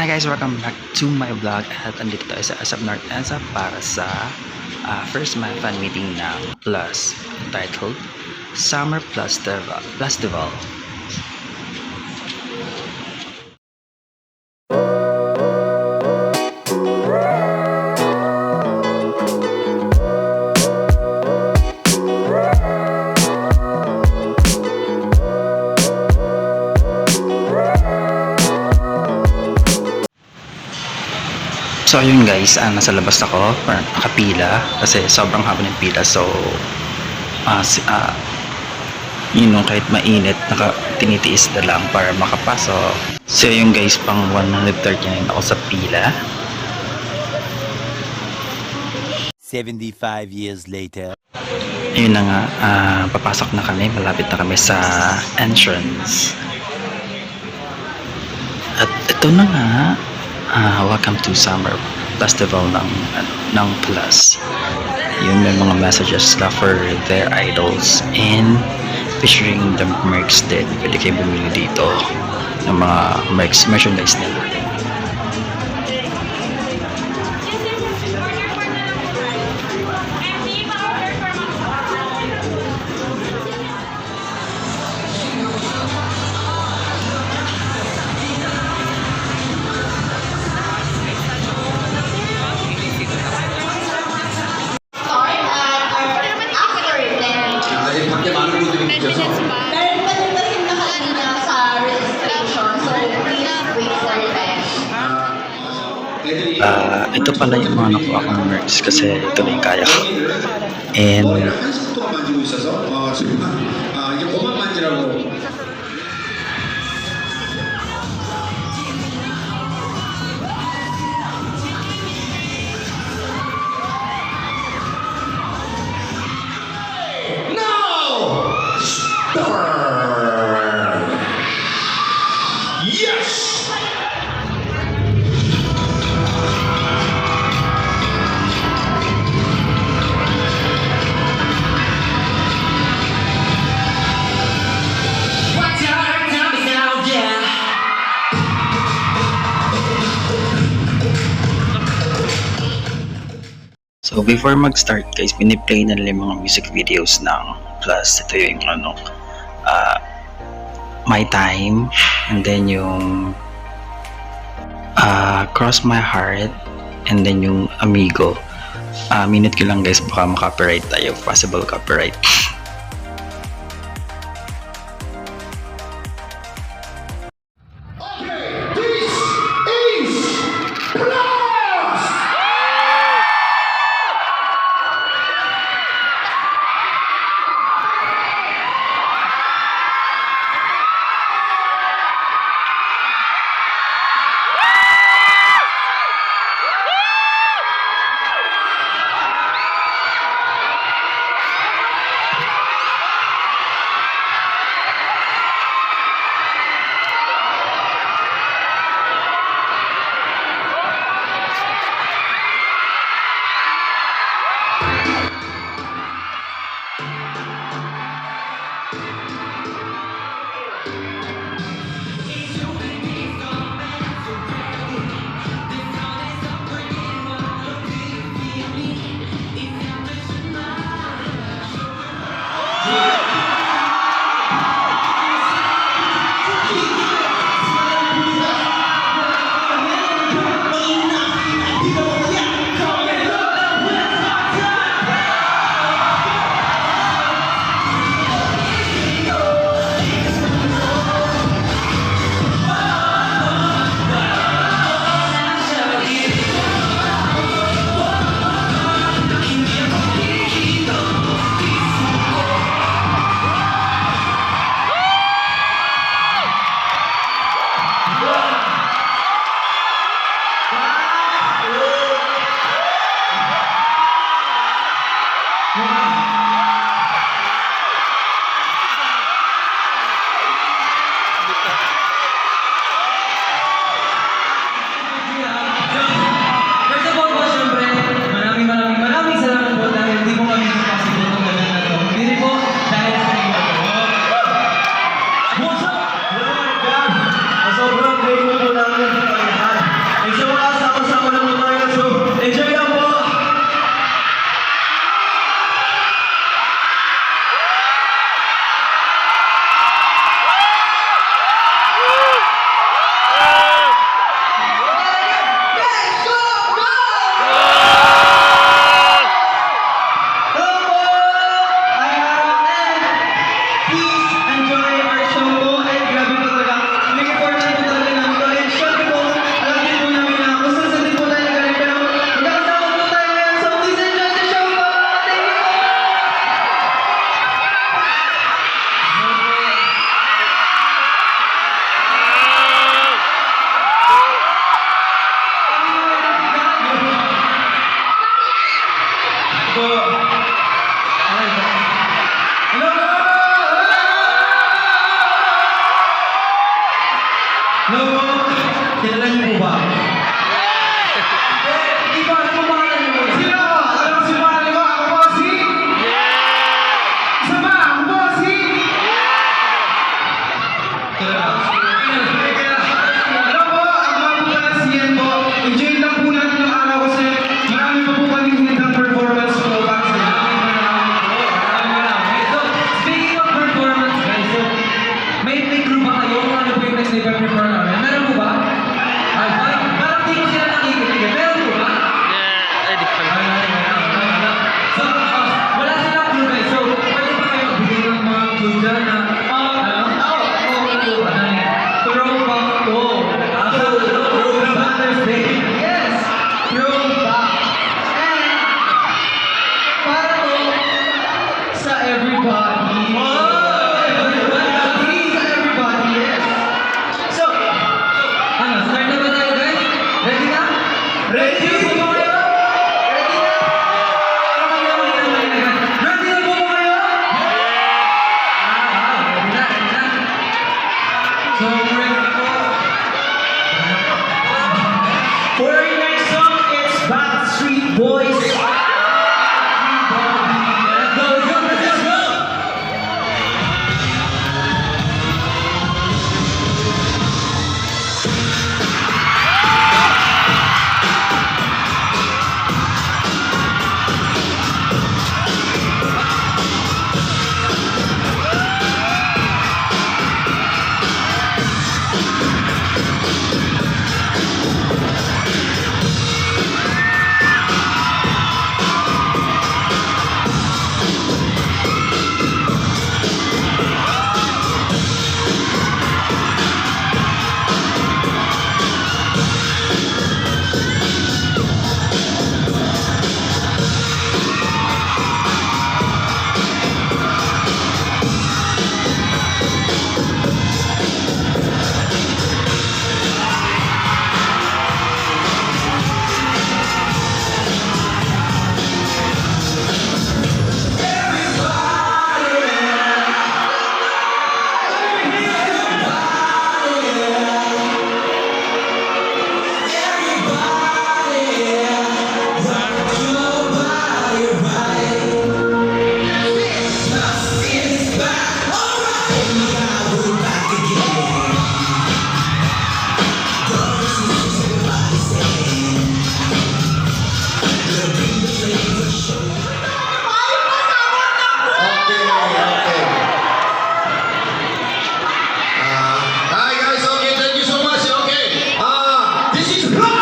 Hi guys, welcome back to my vlog at andito tayo sa ASAP North EDSA para sa first my fan meeting ng Plus titled Summer Festival. So ayun guys, nasa labas ako, nakapila kasi sobrang haba ng pila. So kahit mainit, tinitiis na lang para makapasok. So ayun guys, pang 139 ako sa pila. 75 years later. Ayun na nga, papasok na kami, malapit na kami sa entrance. At ito na nga, welcome to Summer Festival ng Plus. Yun, may mga messages na for their idols and featuring the merch din. Pwede kayo bumili dito ng mga merchandise nila. Ito pala yung mga nakuha kong merch kasi ito na yung kaya ko. And so before mag-start guys, piniplay na nila yung mga music videos ng Plus. Ito yung My Time, and then yung Cross My Heart, and then yung Amigo. Minute ko lang guys, baka makapiright tayo, possible copyright. po ba? Hindi ba? Ano ba pangalan mo? Sino ako? Alam mo si pangalan mo? Ako po si? Isa ba? Ako po si? Alam po, ang mga po pala si Ian po. Enjoy lang po natin yung araw kasi marami pa po kami hinindang performance po para sa So, speaking of performance, guys, so, may crew ba kayo kung ano po yung next level performance namin? Meron po ba? Ay, parang di ko sila nakikinig. Meron po ba? So, wala silang crew, guys. So, pwede ba kayo magbigay ng mga clue dyan na, throwback to. Throwback Thursday. Yes! Throwback. And, para to sa everybody. Everybody, sa everybody, yes. So, ano, start na ba tayo, guys? Ready na? Ready na po ba kayo? Ready na? Para magkakalit na tayo na. Ready na po ba kayo? Ready na, ready na. So, ready na po. For our next song, it's Backstreet Boys. Let's go, let's go, let's go! Okay, okay. Hi guys, okay, thank you so much. Okay. This is Rock